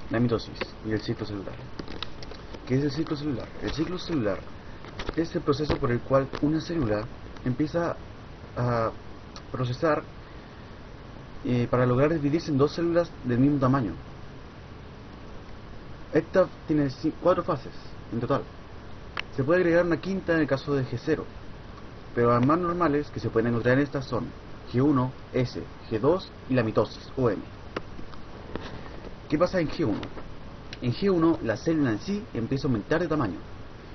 la mitosis y el ciclo celular. ¿Qué es el ciclo celular? El ciclo celular es el proceso por el cual una célula empieza a procesar para lograr dividirse en dos células del mismo tamaño. Esta tiene 4 fases en total. Se puede agregar una quinta en el caso de G0, pero las más normales que se pueden encontrar en estas son G1, S, G2 y la mitosis o M. ¿Qué pasa en G1? En G1 la célula en sí empieza a aumentar de tamaño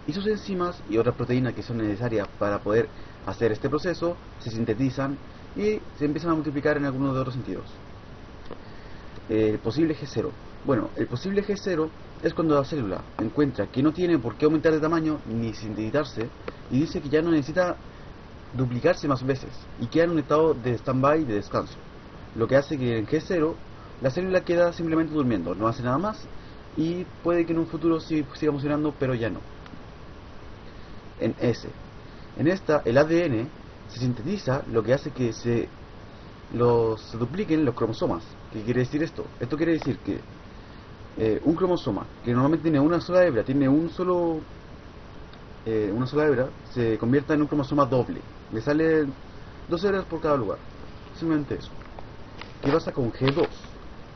y sus enzimas y otras proteínas que son necesarias para poder hacer este proceso se sintetizan y se empiezan a multiplicar en algunos de otros sentidos. El posible G0. Bueno, el posible G0 es cuando la célula encuentra que no tiene por qué aumentar de tamaño ni sintetizarse y dice que ya no necesita duplicarse más veces y queda en un estado de stand-by, de descanso, lo que hace que en G0 la célula queda simplemente durmiendo, no hace nada más y puede que en un futuro siga funcionando, pero ya no. En S, en esta el ADN se sintetiza, lo que hace que se dupliquen los cromosomas. ¿Qué quiere decir esto? Esto quiere decir que un cromosoma que normalmente tiene una sola hebra, tiene una sola hebra, se convierta en un cromosoma doble. Le salen 2 hebras por cada lugar. Simplemente eso. ¿Qué pasa con G2?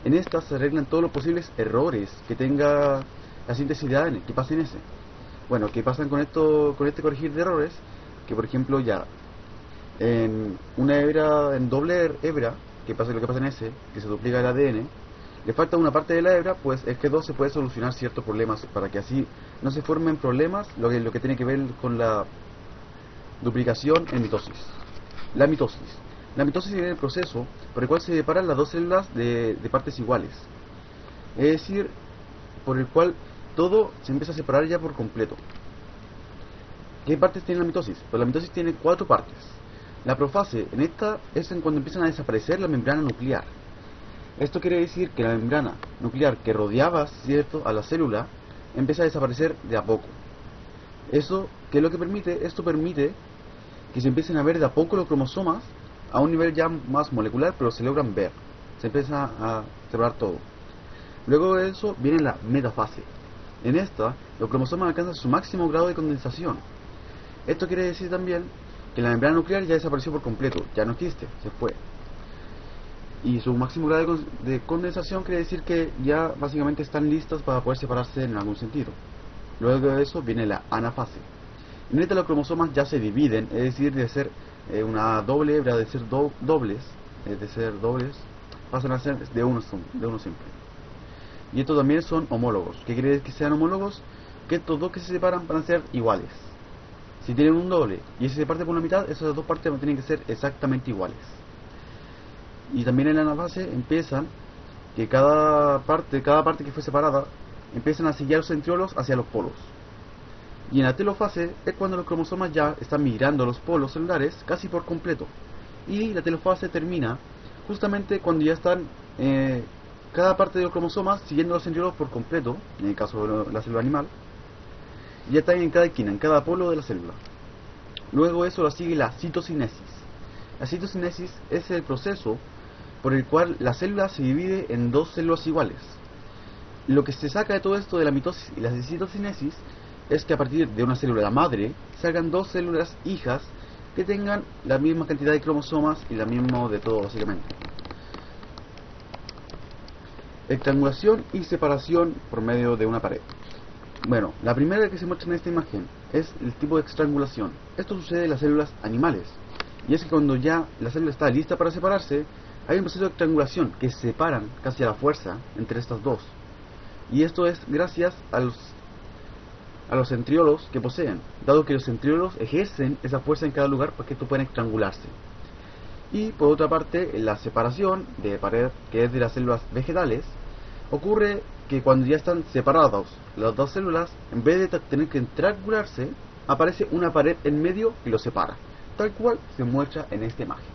En esta se arreglan todos los posibles errores que tenga la síntesis de ADN. ¿Qué pasa en ese? Bueno, ¿qué pasa con esto, con este corregir de errores? Que por ejemplo ya en una hebra, en doble hebra, que pasa lo que pasa en ese, que se duplica el ADN, le falta una parte de la hebra, pues el G2 se puede solucionar ciertos problemas para que así no se formen problemas, lo que tiene que ver con la duplicación en mitosis. La mitosis. La mitosis es el proceso por el cual se separan las dos células de partes iguales. Es decir, por el cual todo se empieza a separar ya por completo. ¿Qué partes tiene la mitosis? Pues la mitosis tiene 4 partes. La profase, en esta, es en cuando empiezan a desaparecer la membrana nuclear. Esto quiere decir que la membrana nuclear que rodeaba, ¿cierto?, a la célula, empieza a desaparecer de a poco. Eso, ¿qué es lo que permite? Esto permite que se empiecen a ver de a poco los cromosomas a un nivel ya más molecular, pero se logran ver. Se empieza a separar todo. Luego de eso viene la metafase. En esta, los cromosomas alcanzan su máximo grado de condensación. Esto quiere decir también que la membrana nuclear ya desapareció por completo, ya no existe, se fue. Y su máximo grado de condensación quiere decir que ya básicamente están listas para poder separarse en algún sentido. Luego de eso viene la anafase. En esta los cromosomas ya se dividen, es decir, de ser una doble hebra, de ser dobles, pasan a ser de uno siempre. Y estos también son homólogos. ¿Qué quiere decir que sean homólogos? Que estos dos que se separan van a ser iguales. Si tienen un doble y ese se parte por la mitad, esas dos partes tienen que ser exactamente iguales. Y también en la anafase empiezan que cada parte que fue separada empiezan a seguir los centriolos hacia los polos. Y en la telofase es cuando los cromosomas ya están migrando a los polos celulares casi por completo. Y la telofase termina justamente cuando ya están cada parte de los cromosomas siguiendo los centriolos por completo, en el caso de la célula animal. Y ya están en cada esquina, en cada polo de la célula. Luego de eso lo sigue la citocinesis. La citocinesis es el proceso por el cual la célula se divide en dos células iguales. Lo que se saca de todo esto de la mitosis y la citocinesis es que a partir de una célula madre salgan dos células hijas que tengan la misma cantidad de cromosomas y la misma de todo básicamente. Estrangulación y separación por medio de una pared. Bueno, la primera que se muestra en esta imagen es el tipo de estrangulación. Esto sucede en las células animales. Y es que cuando ya la célula está lista para separarse, hay un proceso de estrangulación que separan casi a la fuerza entre estas dos. Y esto es gracias a los centriolos que poseen, dado que los centriolos ejercen esa fuerza en cada lugar para que esto pueda estrangularse. Y por otra parte, la separación de pared, que es de las células vegetales, ocurre que cuando ya están separados las dos células, en vez de tener que estrangularse, aparece una pared en medio que los separa, tal cual se muestra en esta imagen.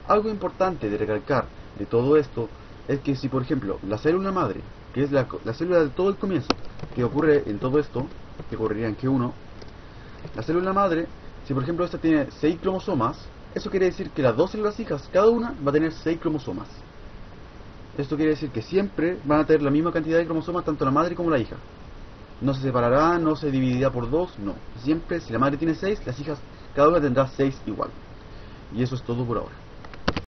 Algo importante de recalcar de todo esto es que si por ejemplo la célula madre, que es la célula de todo el comienzo, que ocurre en todo esto, que ocurriría en G1, la célula madre, si por ejemplo esta tiene 6 cromosomas, eso quiere decir que las dos células hijas, cada una va a tener 6 cromosomas. Esto quiere decir que siempre van a tener la misma cantidad de cromosomas tanto la madre como la hija. No se separará, no se dividirá por dos, no. Siempre, si la madre tiene 6, las hijas cada una tendrá 6 igual. Y eso es todo por ahora.